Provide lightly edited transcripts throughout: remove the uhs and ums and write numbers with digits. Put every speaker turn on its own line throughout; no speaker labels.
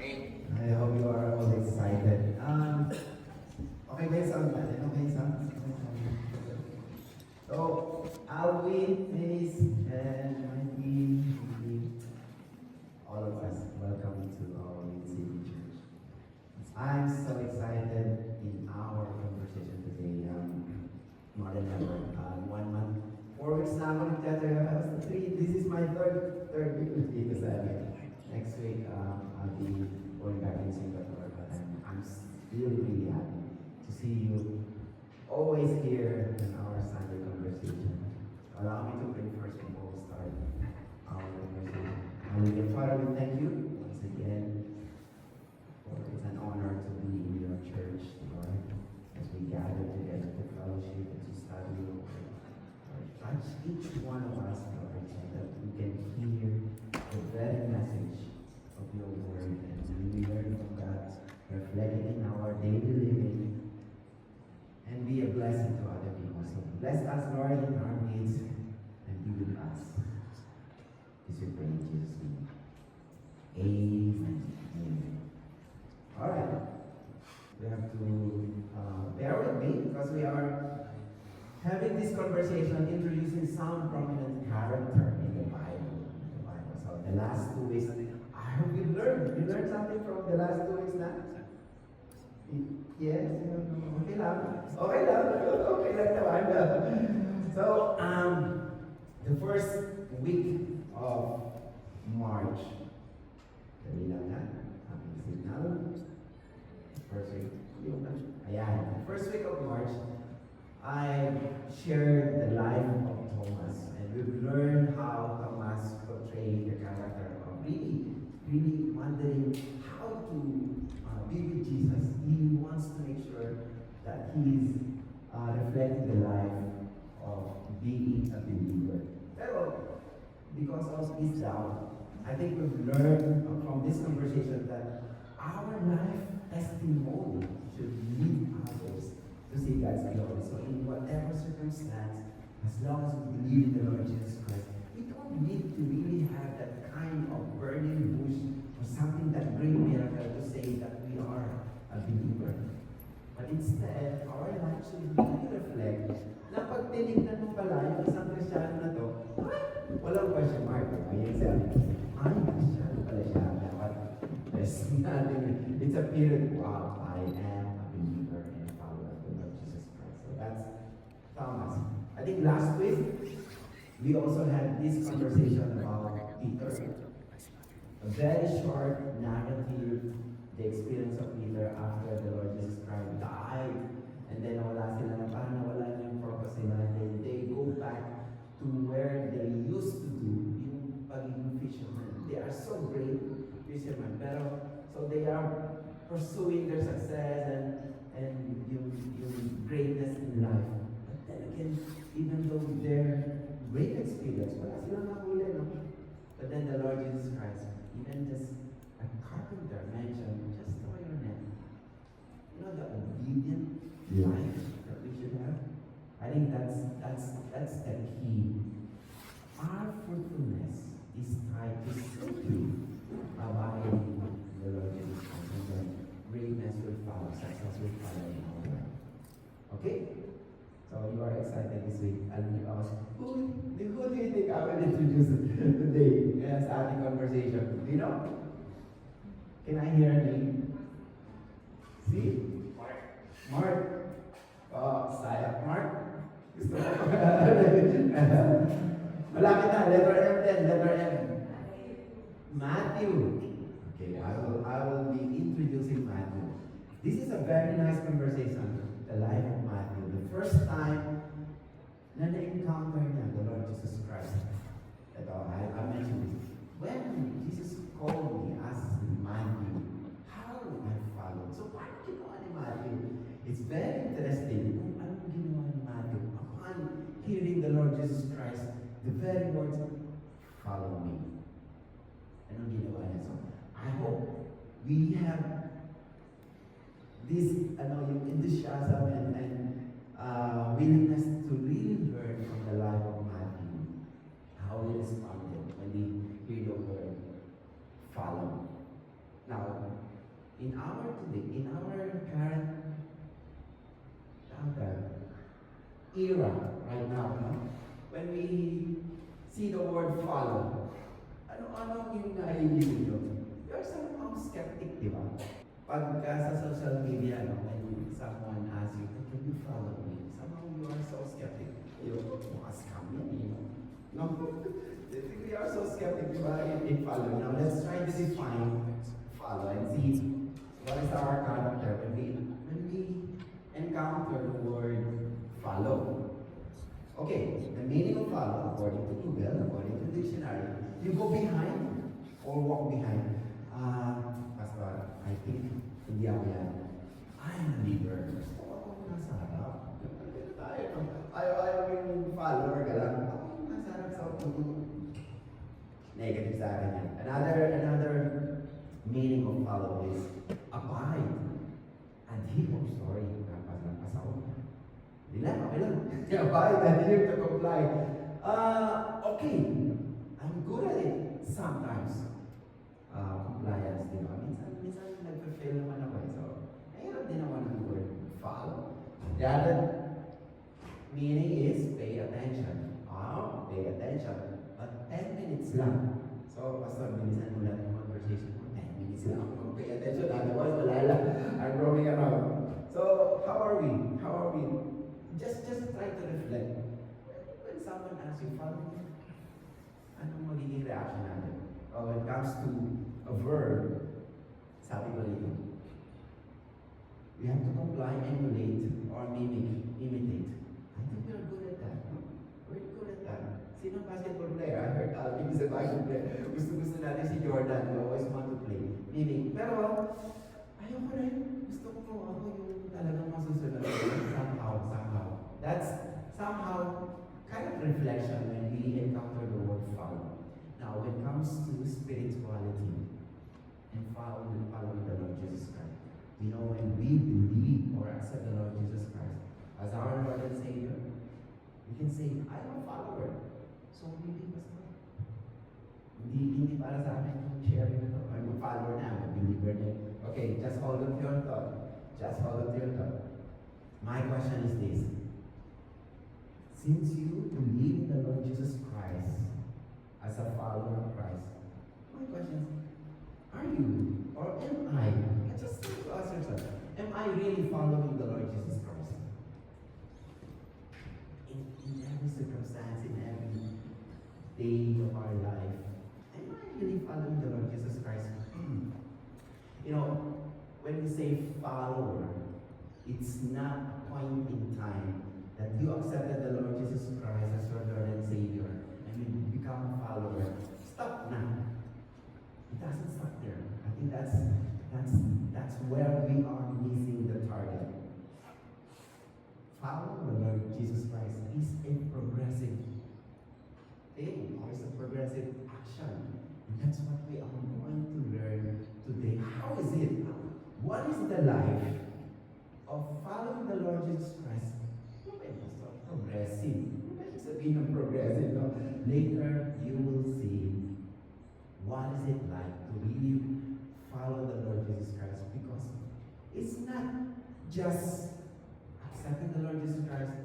I hope you are all excited. Okay ba yung sound natin? Okay yung sound? So, Alvin, Denise, and Mikey, all of us, welcome to our City Church. I'm so excited in our conversation today. More than ever. 1 month, 4 weeks na ako nagtatayo. This is my third week with Tito Sally. Next week, I'll be going back in Singapore, but I'm still really happy to see you always here in our Sunday conversation. Allow me to pray first before we start our conversation. Hallelujah. Father, we thank you once again for it's an honor to be in your church, Lord, as we gather together to fellowship and to study your word. Lord, touch each one of us, Lord, so that we can hear the very message of your word and we learn from that, reflect it in our daily living, and be a blessing to other people. So bless us, Lord, in our needs, and be with us. This we pray in Jesus' name. Amen. Amen. Alright. We have to bear with me because we are having this conversation introducing some prominent character in the Bible. So the last 2 weeks, I hope you learned. You learned something from the last 2 weeks now? Yes? Okay lang. Okay lang. Okay lang naman. So, the first week of March, dali lang na, aking signal. First week, ayan. First week of March, I shared the life of Thomas, and we've learned how Thomas portrayed the character of really wondering how to be with Jesus. He wants to make sure that he's reflecting the life of being a believer. Pero, because of his doubt, I think we've learned from this conversation that our life testimony should lead others to see God's glory. So in whatever circumstance, as long as we believe in the Lord Jesus Christ, we don't need to really have that kind of burning bush or something that great miracle to say that we are a believer. But instead, our life should really reflect na pag tinignan mo pala yung isang Kristiyano na to, walang question mark. Ayun siya, Kristiyano pala siya. Dapat, it's a period, wow, I am a believer and a follower of the Lord Jesus Christ. So that's Thomas. I think last week, we also had this conversation about Peter. A very short narrative, the experience of Peter after the Lord Jesus Christ died. And then wala sila na parang nawala na yung purpose nila. And then they go back to where they used to do yung pagiging fishermen. They are so great fishermen. Pero, so they are pursuing their success and yung greatness in life. But then again, even though their great experience, wala silang nahuli, no? But then the Lord Jesus Christ, even just a carpenter mentioned, just throw your net. You know the obedient life that we should have? I think that's the key. Our fruitfulness is tied to simply abiding the Lord Jesus Christ. And then greatness will follow, success will follow in our life. Okay? So you are excited this week. And you ask, who do you think I will introduce today as ating conversation? Do you know? Can I hear a name? See? Mark. Oh, saya. Mark? Gusto mo? Malapit na. Letter M then. Letter M. Matthew. Okay, I will be introducing Matthew. This is a very nice conversation. The life of Matthew. The first time na na-encounter niya the Lord Jesus Christ. Ito, I mentioned this. When Jesus called me as Matthew, how I followed. So, paano ginawa ni Matthew? It's very interesting kung anong ginawa ni Matthew. Upon hearing the Lord Jesus Christ, the very words, follow me. Anong ginawa niya? So, I hope we have this, yung enthusiasm and willingness to really learn from the life of Matthew, how he responded when he heard the word, follow. Now, era right now, no? When we see the word follow, ano yung naiisip nyo? You're somehow skeptic, di ba? Pagka sa social media, no, when someone asks you, "Hey, can you follow me?" Somehow you are so skeptic. You mga scam yan, no? We are so skeptic, di ba, in follow. Now, let's try to define follow and see what is our character when we encounter the word follow. Okay, the meaning of follow, according to Google, according to the dictionary, you go behind or walk behind. Pastor, I think hindi ako yan. I'm a leader. Gusto ko akong nasa harap. Ayaw yung follower ka lang. Ako yung nasa harap sa negative sa akin yan. Another meaning of follow is abide. Adhere. Sorry, lampas ako. Hindi lang, okay lang. Abide, adhere to comply. Okay. I'm good at it sometimes. Compliance, di ba? Minsan nag-fail naman ako. So, nahirap din naman ang word follow. The other meaning is pay attention. Pay attention. But 10 minutes lang. So, Pastor, bilisan mo lang yung conversation mo. 10 minutes lang ako pay attention. Otherwise, wala lang. I'm roaming around. So, how are we? Just try to reflect. When someone asks you, follow me, anong magiging reaction natin? When it comes to a verb, sabi ko dito, we have to comply, emulate, or imitate. I think we're good at that. We're good at that. Sino basketball player? I heard Alvin is a basketball player. Gusto natin si Jordan. We always want to play. Meaning, pero, ayoko rin. Gusto ko ako yung talagang masusunod. Somehow. That's somehow kind of reflection when we encounter the word follow. Now, when it comes to spirituality and following the Lord Jesus Christ, you know, when we believe or accept the Lord Jesus Christ as our Lord and Savior, we can say, I'm a follower. So, hindi basta. Hindi para sa akin yung sharing ito. I'm a follower na, I'm a believer na. Okay, just hold on to your thought. My question is this. Since you believe in the Lord Jesus Christ as a follower of Christ, my question is, are you or am I just need to ask yourself, am I really following the Lord Jesus Christ? In every circumstance, in every day of our life, am I really following the Lord Jesus Christ? You know, when we say follower, it's not a point in time that you accepted the Lord Jesus Christ as your Lord and Savior and you become a follower. Stop now. It doesn't stop there. I think that's where we are missing the target. Following the Lord Jesus Christ is a progressive thing, or it's a progressive action. And that's what we are going to learn today. How is it? What is the life of following the Lord Jesus Christ? Progressive. It's a bit of progressive. No? Later, you will see what is it like to really follow the Lord Jesus Christ, because it's not just accepting the Lord Jesus Christ,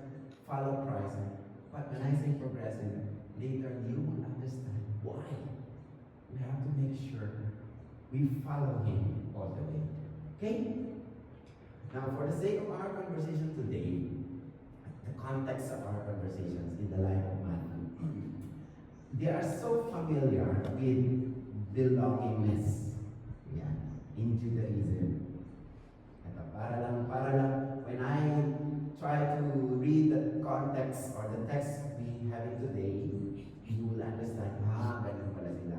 follow Christ, but when I say progressive, later you will understand why. We have to make sure we follow Him all the way. Okay? Now, for the sake of our conversation today, the context of our conversations in the life of Matthew, they are so familiar with belongingness, in Judaism. Para lang, when I try to read the context or the text we have it today, you will understand, ganun pala sila.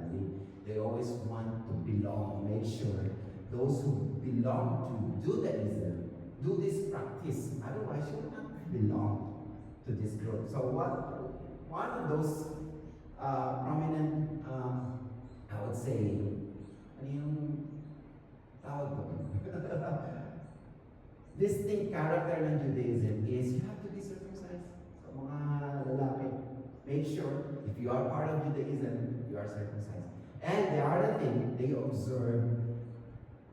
They always want to belong, make sure those who belong to Judaism do this practice. Otherwise, you will not belong to this group. So one of those prominent, I would say, ano yung tawag ko? Distinct character ng Judaism is you have to be circumcised. So mga lalaki, make sure if you are part of Judaism, you are circumcised. And the other thing, they observe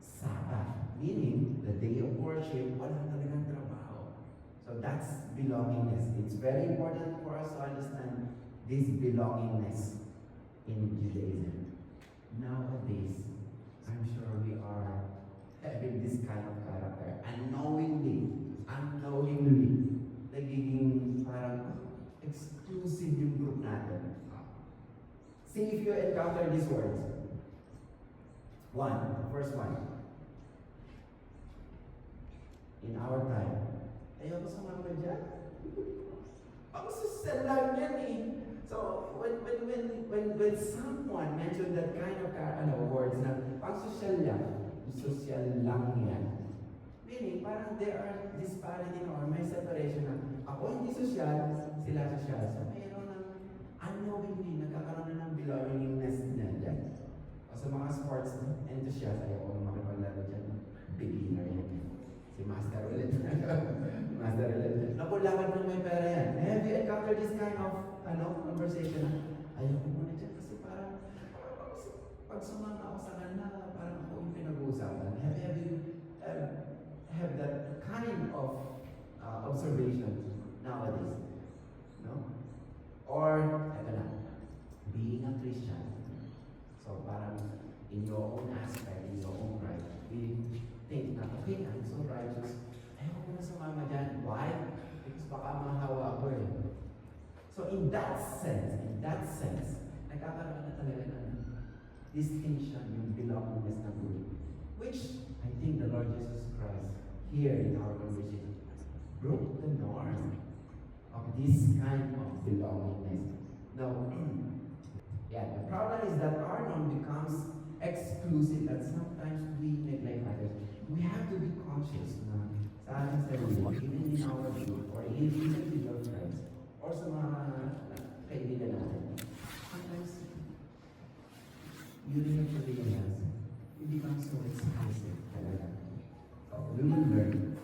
Sabbath, meaning the day of worship, wala talagang trabaho. So that's belongingness. It's very important for us to understand this belongingness in Judaism. Nowadays, I'm sure we are having this kind of character. Unknowingly, nagiging parang exclusive yung group natin. See if you encounter these words. First one. In our time, ayoko sumama dyan. Ang social lang yan eh. So, when someone mentioned that kind of words na pang social lang yan. Meaning, parang there are disparity or may separation na ako hindi social, sila social. So, mayroon ng unknowingly, nagkakaroon na ng belongingness na dyan. O sa mga sports enthusiasts, ayoko makipaglaro dyan. Beginner yan. Si Master ulit. Master ulit. Naku, lakad ng may pera yan. Have you encountered this kind of conversation? Ayoko muna dyan kasi parang pag sumama ako sa kanila, parang ako yung pinag-uusapan. Have you have that kind of observation nowadays? No? Or, eto na, being a Christian. So parang in your own aspect, in your own right, we think na, okay, I'm so righteous. Ayaw ko na sumama dyan. Why? Because baka mahawa ako eh. So in that sense, nagkakaroon na talaga ng distinction, yung belongingness ng group. Which, I think the Lord Jesus Christ, here in our conversation, broke the norm of this kind of belongingness. Now, the problem is that our norm becomes exclusive and sometimes we neglect others. We have to be conscious na sa ating sarili, even in our group, or even with your friends, or sa mga kaibigan natin. Sometimes, you need to realize, you become so exclusive talaga. So, we will learn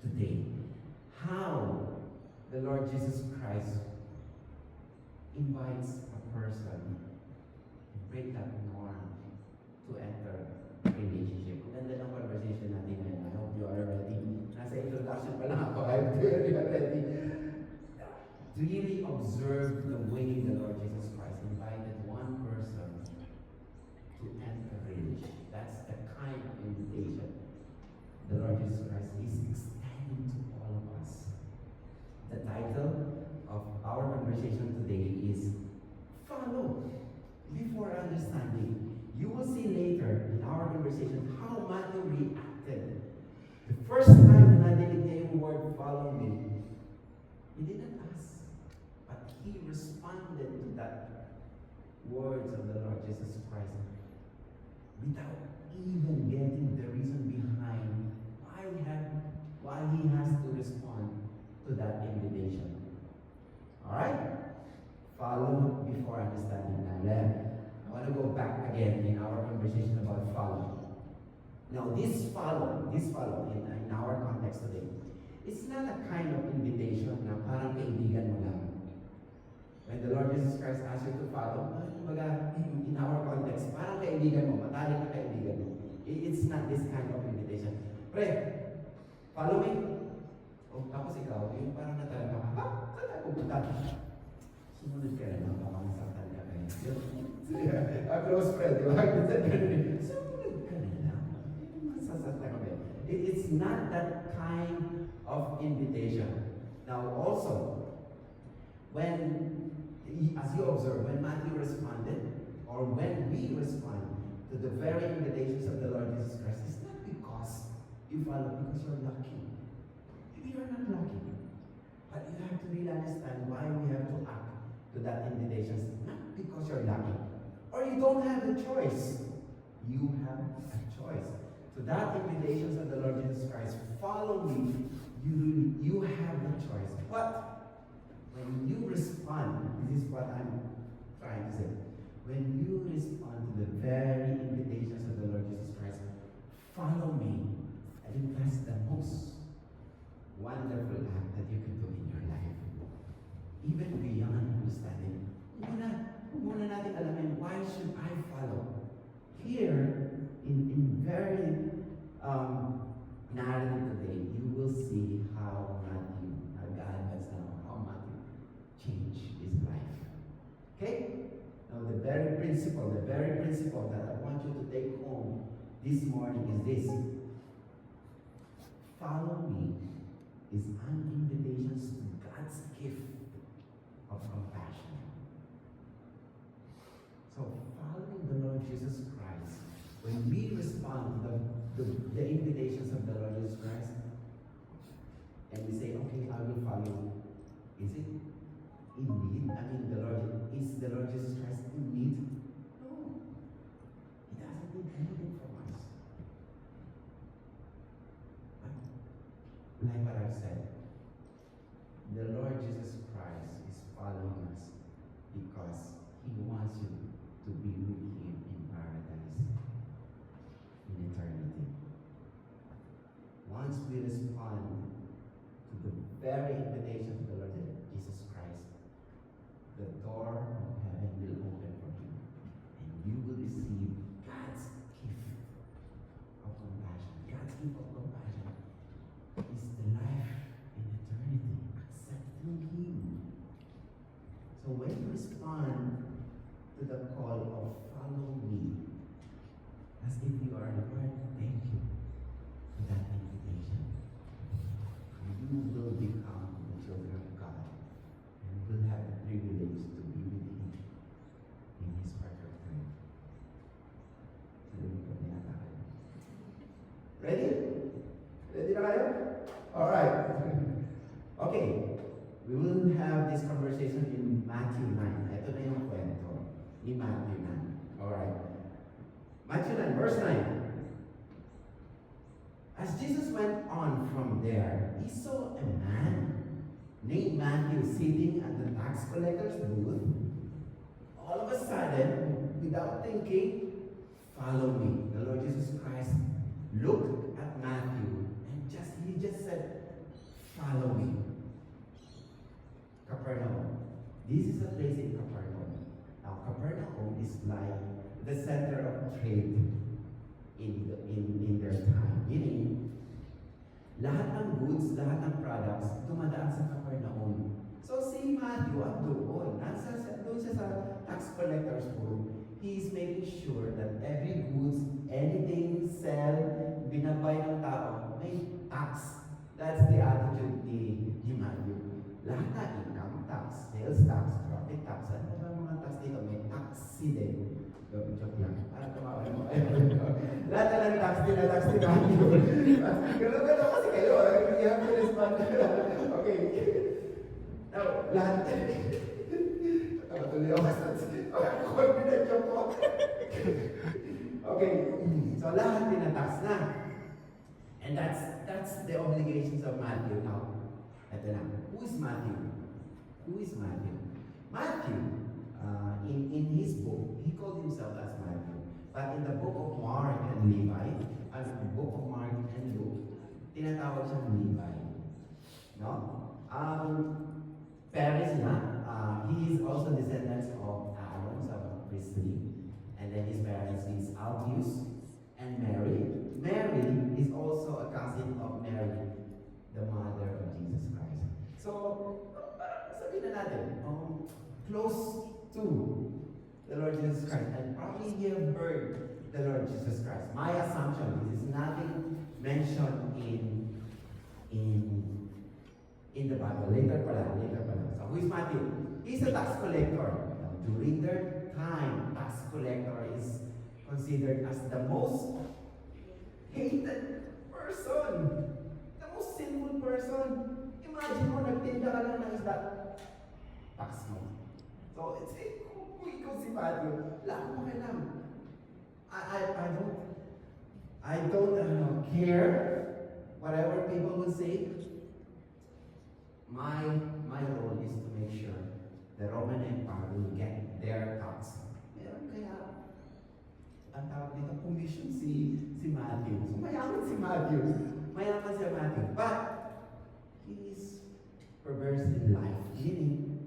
today how the Lord Jesus Christ invites a person to break that norm to enter a relationship. Ganda ng conversation natin ngayon. I hope you are ready. Nasa introduction pa lang ako. I hope you are ready. Really observe the way the Lord Jesus Christ invited one person to enter a relationship. That's the kind of invitation the Lord Jesus Christ is extending to all of us. The title of our conversation today is Follow Before Understanding. You will see later in our conversation how Matthew reacted. The first time na nadinig niya yung word follow me, he didn't ask, but he responded to that words of the Lord Jesus Christ without even getting the reason behind why he has to respond to that invitation. Alright? Follow before understanding. Now, I want to go back again in our conversation about follow. Now, this follow in our context today, it's not a kind of invitation na parang kaibigan mo lang. When the Lord Jesus Christ asks you to follow, in our context, parang kaibigan mo, matalik na kaibigan mo. It's not this kind of invitation. Pre, follow me. O, tapos ikaw, yung parang natalala ka, saan tayo pupunta? Sumunod ka rin, baka masaktan ka rin. A close friend, di ba? Sumunod ka rin lang. Masasaktan ka rin. It's not that kind of invitation. Now also, as you observe, when Matthew responded, or when we respond to the very invitations of the Lord Jesus Christ, it's not because you follow because you're lucky. Maybe you're not lucky. But you have to really understand why we have to act to that invitation. Not because you're lucky. Or you don't have a choice. You have a choice. To that invitations of the Lord Jesus Christ, follow me, you have the choice. But when you respond, this is what I'm trying to say. When you respond to the very invitations of the Lord Jesus Christ, follow me. I think that's the most wonderful act that you can do in your life. Even beyond understanding. Muna natin alamin, why should I follow? Here, in very narrative today, you will see how Matthew the very principle that I want you to take home this morning is this. Follow me is an invitation to God's gift of compassion. So following the Lord Jesus Christ, when we respond to the invitations of the Lord Jesus Christ, and we say, okay, I will follow you, is it in need? I mean, is the Lord Jesus Christ in need? No. He doesn't need anything from us. But, like what I've said, the Lord Jesus Christ is following us because He wants you to be with Him in paradise, in eternity. Once we respond to the very invitation of the Lord Jesus Christ, the door of heaven will open for you, and you will receive God's gift of compassion. God's gift of compassion is the life in eternity, accepting Him. So when you respond to the call of follow me, as if you are Lord, thank you for that invitation. You will become the children of God and will have the privilege to be with Him in His perfect time. Ready? Ready na kayo? Alright. Okay. We will have this conversation in Matthew 9. Ito na yung kwento ni Matthew 9. Alright. Matthew 9, verse 9. As Jesus went on from there, he saw a man named Matthew sitting at the tax collector's booth. All of a sudden, without thinking, follow me. The Lord Jesus Christ looked at Matthew and he just said, follow me. Capernaum. This is a place in Capernaum. Now, Capernaum is like the center of trade in their time. Meaning, lahat ng goods, lahat ng products, dumadaan sa Capernaum. So si Matthew at doon, doon siya sa tax collector's booth, he is making sure that every goods, anything sell, binabay ng tao, may tax. That's the attitude ni Matthew. Lahat na income tax, sales tax, profit tax, ano ba mga tax dito? May taxi din. Joke lang. Parang tumawa mo. Lahat na lang tax din Matthew. Ganun kasi kayo. You have to respond. Okay. Now, lahat. Tuloy ako sa confident joke ko. Okay. So, lahat tinatax na. And that's the obligations of Matthew now. Ito na. Who is Matthew? Who is Matthew? Matthew, in his book, he called himself as Matthew. But in the book of Mark and Levi, the book of Mark and Luke, tinatawag siyang Levi. No? Parents na, he is also descendants of Aaron, son of priestly. And then his parents is Alphaeus and Mary. Mary is also a cousin of Mary, the mother of Jesus Christ. So, sabihin na natin, close to the Lord Jesus Christ. And probably you have heard the Lord Jesus Christ. My assumption, this is nothing mentioned in the Bible. Later pala. So, who is Matthew? He's a tax collector. During their time, tax collector is considered as the most hated person. The most sinful person. Imagine mo, nagtinda ka lang ng isda. Tax mo. So, it's kung ikaw si Matthew, wala akong pakialam. I don't care whatever people will say. My role is to make sure the Roman Empire will get their tax. Meron kaya ang tawag dito, commission si Matthew. So, mayaman si Matthew. But, he is perverse in life. Meaning,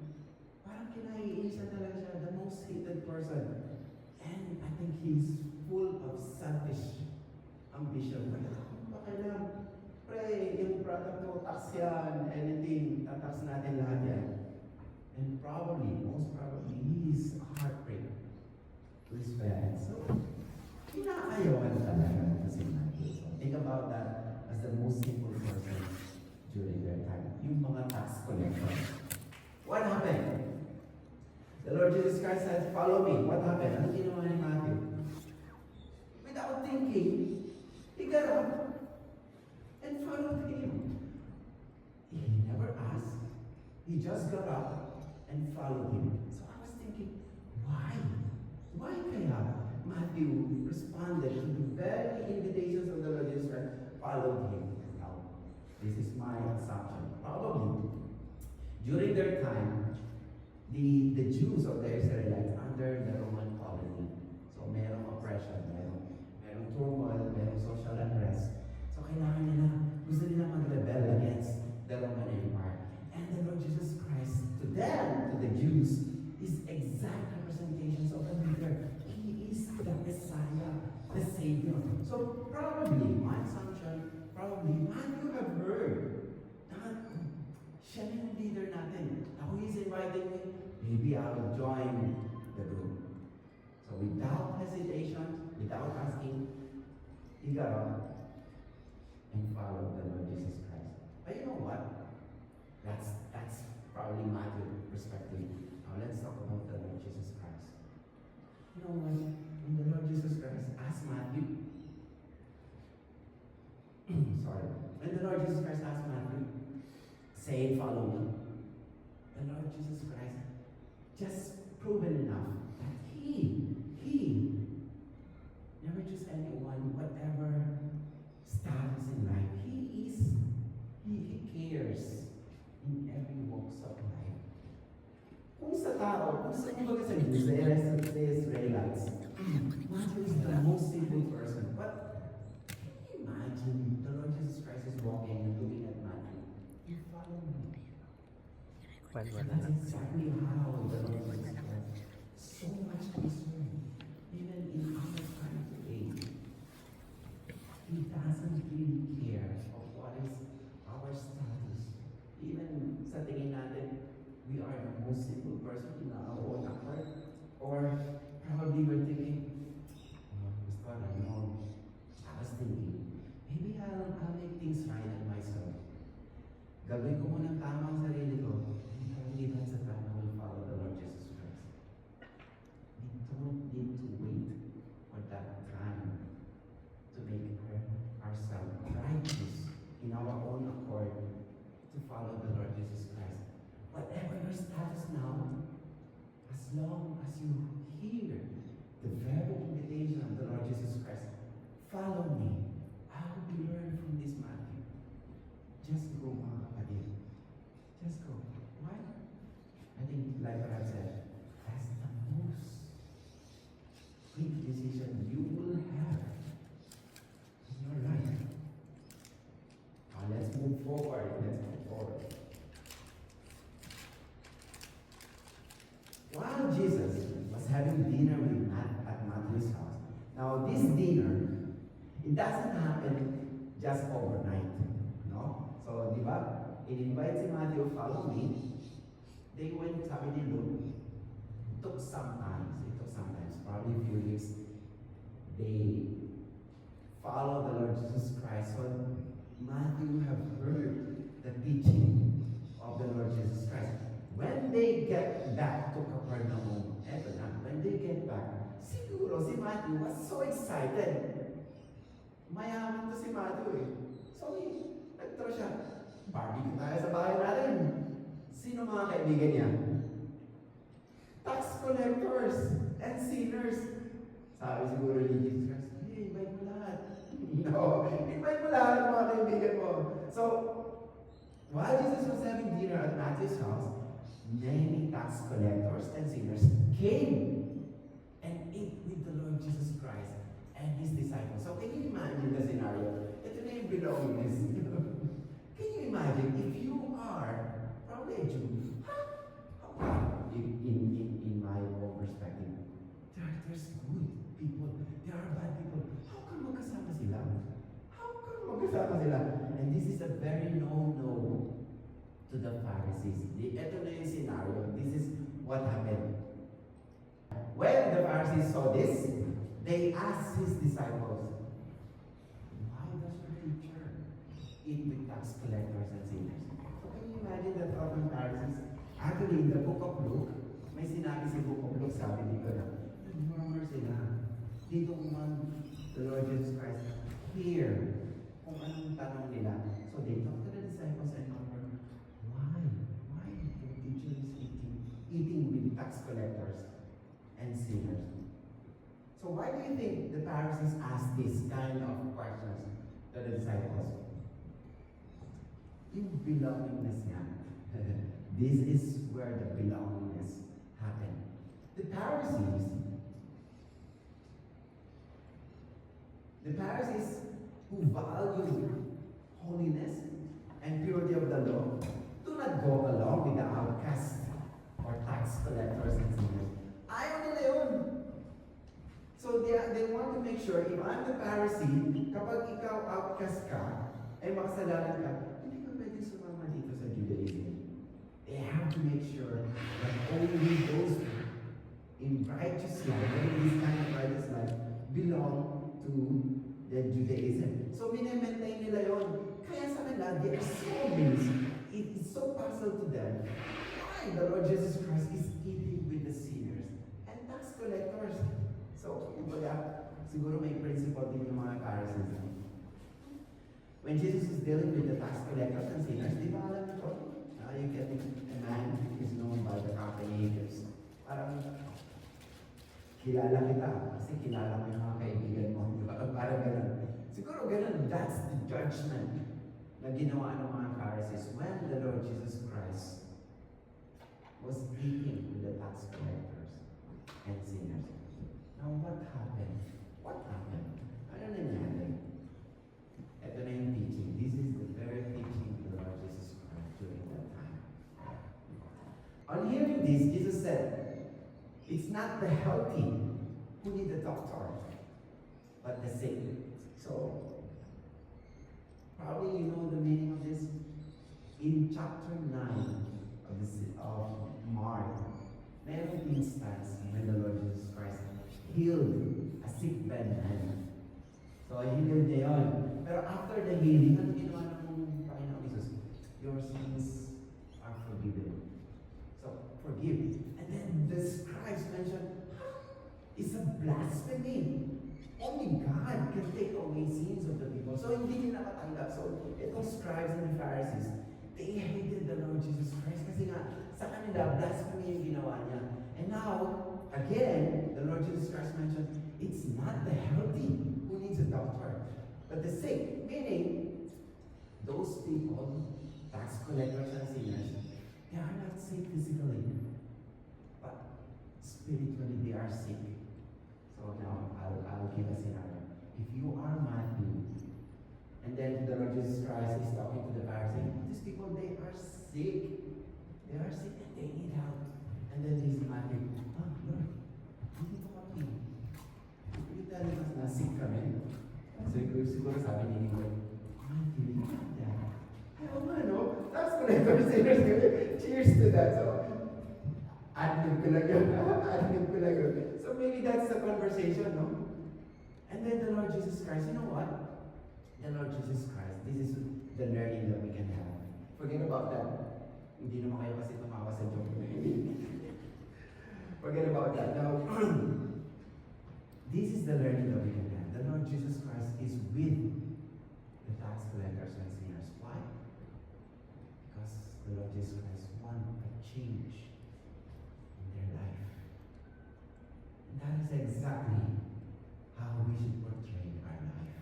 parang kinaiinisan talaga siya, the most hated person. And I think he's full of selfish ambition. Wala akong pakialam. Pre, yung product mo, tax yan, anything, tatax natin lahat yan. And most probably, he is heartbreak. Christ said, follow me. What happened? Ano ginawa ni Matthew? Without thinking, he got up and followed him. He never asked. He just got up and followed him. So I was thinking, why? Why kaya Matthew responded to the very invitations of the Lord Jesus Christ, followed him? Now, this is my assumption. Probably, during their time, the Jews of the Israelites under the Roman colony. So merong oppression, merong turmoil, merong social unrest. So kailangan nila, gusto nila mag-rebel against the Roman Empire. And the Lord Jesus Christ, to them, to the Jews, is exact representations of a leader. He is the Messiah, the Savior. So probably, my assumption, probably, Matthew have heard that siya na yung leader natin. Ako he's inviting me, maybe I will join the group. So without hesitation, without asking, he got up and followed the Lord Jesus Christ. But you know what? That's probably Matthew's perspective. Now let's talk about the Lord Jesus Christ. You know what? When the Lord Jesus Christ asked Matthew, sorry, when the Lord Jesus Christ asked Matthew, say, follow me. The Lord Jesus Christ just proven enough that He never choose anyone, whatever status in life. He cares in every walks of life. Kung sa tao, kung sa iba sa Jews, the Israelites, Matthew is the most simple person. But can you imagine the Lord Jesus Christ is walking and looking at Matthew? You follow me. That's exactly how the Lord Jesus Christ so much concern, even in our time today. He doesn't really care of what is our status. Even sa tingin natin, we are the most simple person in our own effort. Or probably we're thinking, Pastor, I was thinking, maybe I'll make things right on myself. Gagawin ko muna tama ang sarili ko. Hindi that's the time I will follow the Lord Jesus Christ. We don't need to wait for that time to make ourselves righteous in our own accord to follow the Lord Jesus Christ. Whatever your status now, as long as you hear the very invitation of the Lord Jesus Christ, follow me. I hope you learn from this Matthew. Just go, mga kapatid. Just go. Why? I think, like what I said, that's the most big decision you will have in your life. Now let's move forward. While Jesus was having dinner with at Matthew's house, now this dinner, it doesn't happen just overnight, no? So, di ba? In-invite si Matthew, follow me. They went, sabi ni Luke, it took some time, probably a few weeks. They follow the Lord Jesus Christ. So Matthew have heard the teaching of the Lord Jesus Christ. When they get back to Capernaum, when they get back, siguro si Matthew was so excited. Mayaman to si Matthew eh. So nagtro siya, barbecue tayo sa bahay natin. Sino mga kaibigan niya? Tax collectors and sinners. Sabi siguro ni Jesus Christ, hey, invite mo lahat. No, invite mo lahat mga kaibigan mo. So, while Jesus was having dinner at Matthew's house, many tax collectors and sinners came and ate with the Lord Jesus Christ and His disciples. So, can you imagine the scenario? Ito na yung belongingness. Can you imagine if you are probably a Jew? In my own perspective, there's good people, there are bad people. How come magkasama sila? And this is a very no-no to the Pharisees. Ito na yung scenario. This is what happened. When the Pharisees saw this, they asked His disciples, why does your teacher eat with tax collectors and sinners? So can you imagine the thought of Pharisees? Actually, in the book of Luke, may sinabi si Book of Luke, sabi dito na, nag-murmur sila. They don't want the Lord Jesus Christ hear kung anong tanong nila. So they talk to the disciples and murmur, why? Why the teacher is eating with tax collectors and sinners? So why do you think the Pharisees asked this kind of questions to the disciples? Yung belongingness niya. This is where the belongingness happened. The Pharisees who value holiness and purity of the law do not go along with the outcasts or tax collectors and sinners. Ayaw nila yun. So they want to make sure, if I'm the Pharisee, kapag ikaw outcast ka, ay makasalanan ka, hindi ka pwede sumama dito sa Judaism. They have to make sure that only those in righteous life, in this kind of righteous life, belong to the Judaism. So minemaintain nila yun. Kaya sa kanila, they are so amazed. It is so puzzle to them why the Lord Jesus Christ is eating with the sinners and tax collectors. So, kumbaga, siguro may principle din yung mga Pharisees. When Jesus is dealing with the tax collectors and sinners, di ba alam ito? You get a man is known by the company he gives. Parang, kilala kita kasi kilala mo yung mga kaibigan mo. Di ba? Parang ganun. Siguro ganun, that's the judgment na ginawa ng mga Pharisees when the Lord Jesus Christ was eating with the tax collectors and sinners. Now, what happened? What happened? Ano nangyari? Ito na yung teaching. This is the very teaching of the Lord Jesus Christ during that time. On hearing this, Jesus said, it's not the healthy who need a doctor, but the sick. So, probably you know the meaning of this. In chapter 9 of Mark, merong instance when the Lord Jesus Christ healed a sick man. So, healed niya yun. Pero after the healing, ano ginawa ng Panginoon Jesus? Your sins are forgiven. So, forgive. And then the scribes mentioned, it's a blasphemy. Only God can take away sins of the people. So, hindi nila nakatanggap. So, itong scribes and the Pharisees, they hated the Lord Jesus Christ kasi nga, sa kanila, blasphemy yung ginawa niya. And now, again, the Lord Jesus Christ mentioned, it's not the healthy who needs a doctor, but the sick. Meaning, those people, tax collectors and sinners, they are not sick physically, but spiritually they are sick. So now, I'll give a scenario. If you are Matthew, and then the Lord Jesus Christ is talking to the Pharisees, these people, they are sick. They are sick and they need help. And then this Matthew, Lord, dito kami. You tell us na sick kami. Siguro sabi ni Nicole, Matthew, you got that. Ayaw nga, no? Tax collectors, sinners, cheers to that. So, admit ko lang yun. So maybe that's the conversation, no? And then the Lord Jesus Christ, you know what? The Lord Jesus Christ, this is the learning that we can have. Forget about that. Hindi naman kayo kasi tumawa sa joke. Forget about that. Now, this is the learning that we can have. The Lord Jesus Christ is with the tax collectors and sinners. Why? Because the Lord Jesus Christ wants a change in their life. And that is exactly how we should portray our life.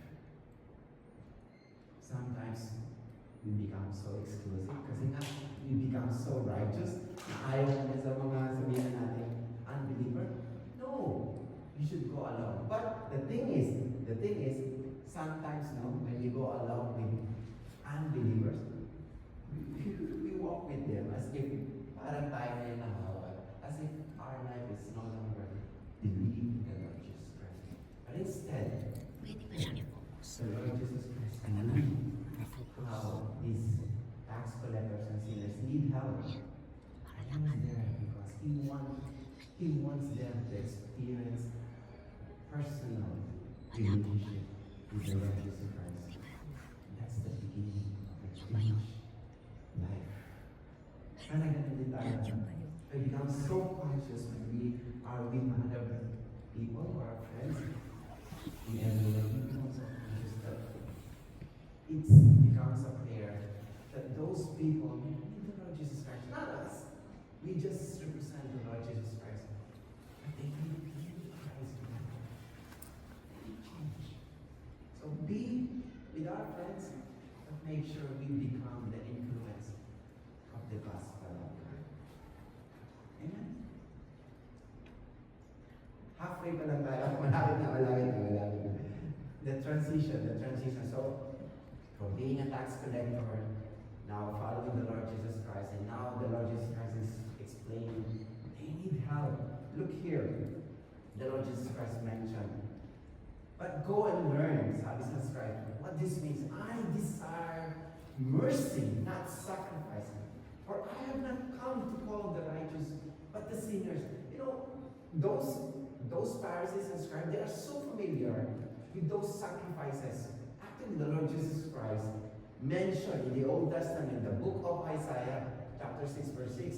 Sometimes we become so exclusive kasi nga we become so righteous na ayaw naman sa mga sabihin natin unbeliever. No, you should go along. But the thing is, sometimes when we go along with unbelievers, we walk with them as if parang tayo na yung nahawag, as if our life is no longer believing in the Lord Jesus Christ. But instead, the Lord Jesus Christ knew how these tax collectors and sinners need help. He was there because He wants them to experience personal relationship with the Lord Jesus Christ. That's the beginning of a changed life. Sana ganun din tayo. We become so conscious when we are with other people or our friends. We become so conscious that it becomes a prayer that those people need the Lord Jesus Christ, not us. We just represent the Lord Jesus Christ. But they need Christ. They need change. So be with our friends, but make sure we become the influence of the gospel of God. Amen? Halfway pa lang tayo. Malapit na. The transition. So, from being a tax collector, now following the Lord Jesus Christ, and now the Lord Jesus Christ is explaining, they need help. Look here, the Lord Jesus Christ mentioned, but go and learn, sabi sa scribe, what this means. I desire mercy, not sacrifice. For I have not come to call the righteous, but the sinners. You know, those Pharisees and scribes, they are so familiar with those sacrifices. Actually, the Lord Jesus Christ mentioned in the Old Testament, the book of Isaiah, chapter 6, verse 6.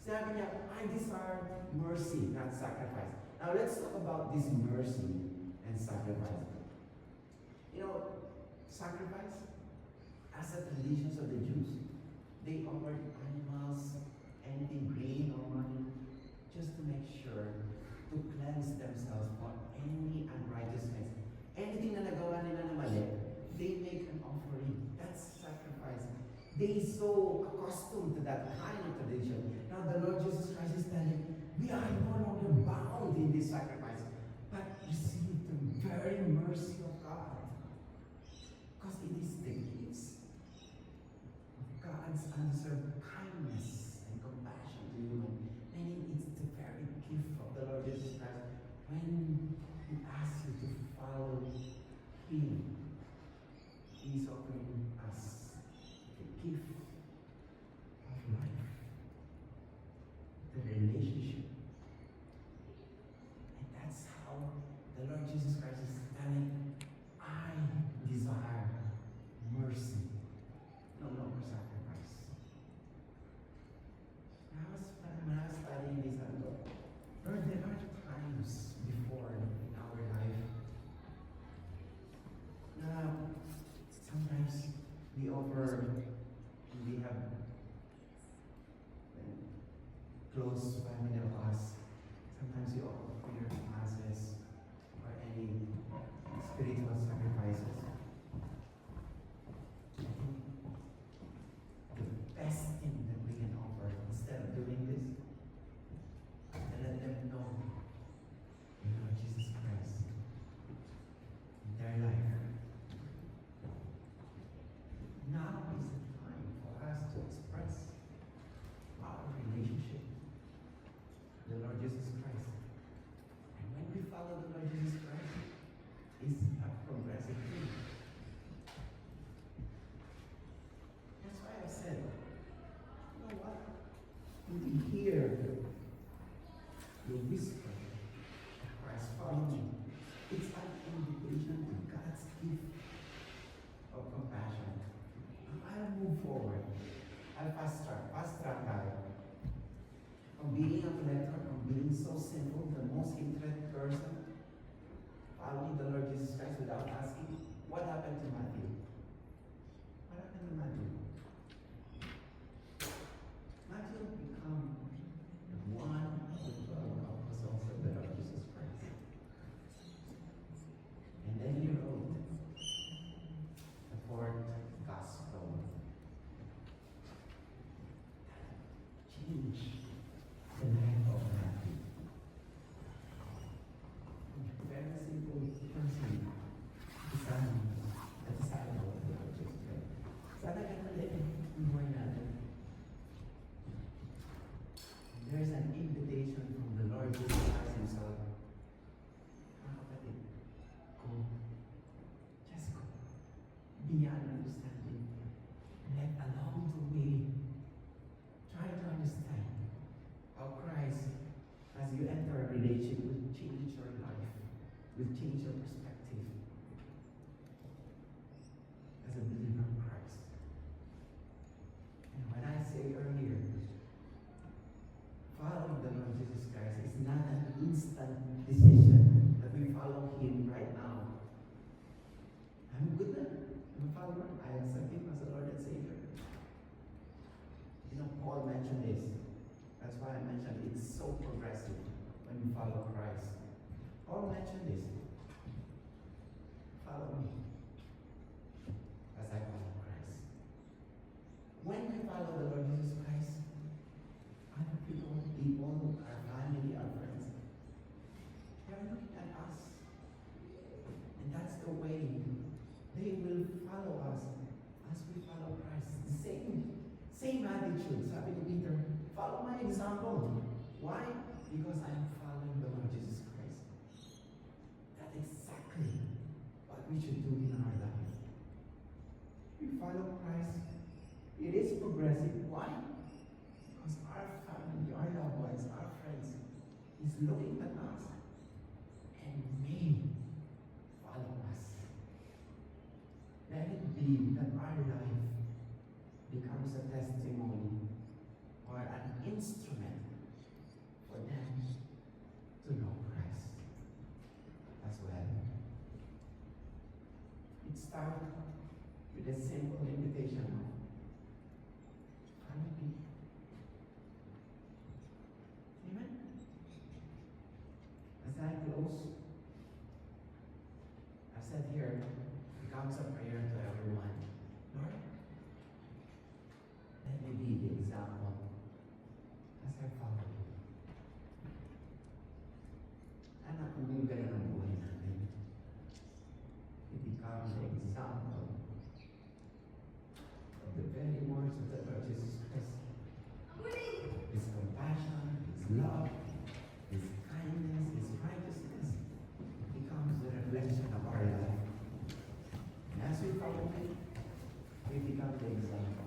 Sabi niya, I desire mercy, not sacrifice. Now, let's talk about this mercy and sacrifice. You know, sacrifice, as a traditions of the Jews, they offered animals, anything green or money, just to make sure to cleanse themselves from any unrighteousness. Anything na nagawa nila na mali, they make an offering. That's sacrifice. They so accustomed to that kind of tradition. Now the Lord Jesus Christ is telling, we are no longer bound in this sacrifice, but receive the very mercy of God. Because it is the gifts of God's undeserved kindness and compassion to you. Meaning it's the very gift of the Lord Jesus Christ when He asks you to follow Him. He's offering us the gift of life, the relationship. And that's how the Lord Jesus Christ is telling, I desire mercy, no longer sacrifice. When I was studying this, I thought, Lord, there are times before in our life na sometimes we have close family of us. Sometimes we offer prayer masses or any spiritual sacrifices. I think the best thing that we can offer instead of doing this is to let them know the Lord Jesus Christ in their life. Now is the time for us to express our relationship with the Lord Jesus Christ. And when we follow the Lord Jesus Christ, it's a progressive thing. That's why I said, you know what? When we hear the whisper, Christ follow me, it's an invitation to God's gift of compassion. I'll move forward. I'll fast track tayo. From being a collector, from being so simple, the most interested person, following the Lord Jesus Christ without asking, what happened to Matthew? What happened to Matthew? Matthew became one of the 12 apostles of the Lord Jesus Christ. And then he wrote the fourth gospel. Change the life of Matthew. Very simple person. At the disciple of the Lord Jesus Christ. Sana ganun din ang buhay natin. There's an invitation from the Lord Jesus Christ Himself. Mga kapatid, go. Just go. Beyond understanding. Let along the way, try to understand how Christ, as you enter a relationship, will change your life, will change your perspective as a believer of Christ. And when I say earlier, mentioned, it's so progressive when you follow Christ. Paul mentioned this. Follow me as I follow Christ. When we follow the Lord Jesus Christ, other people, our family, our friends, they're looking at us. And that's the way they will follow us as we follow Christ. The same attitude. Sabi ni Peter, follow my example. Why? Because I'm following the Lord Jesus Christ. That's exactly what we should do in our life. We follow Christ. It is progressive. Why? Because our family, our loved ones, our friends is looking at us and may follow us. Let it be that our life becomes a testimony or an instrument for them to know Christ as well. It started with a simple invitation of follow me. Amen? As I close, I said here, it becomes a prayer to everyone. Lord, let me be the example as I follow you. Anak, kung ganun ang buhay natin, it becomes the example of the very words of the Lord Jesus Christ. His compassion, His love, His kindness, His righteousness becomes the reflection of our life. And as we follow Him, we become the example.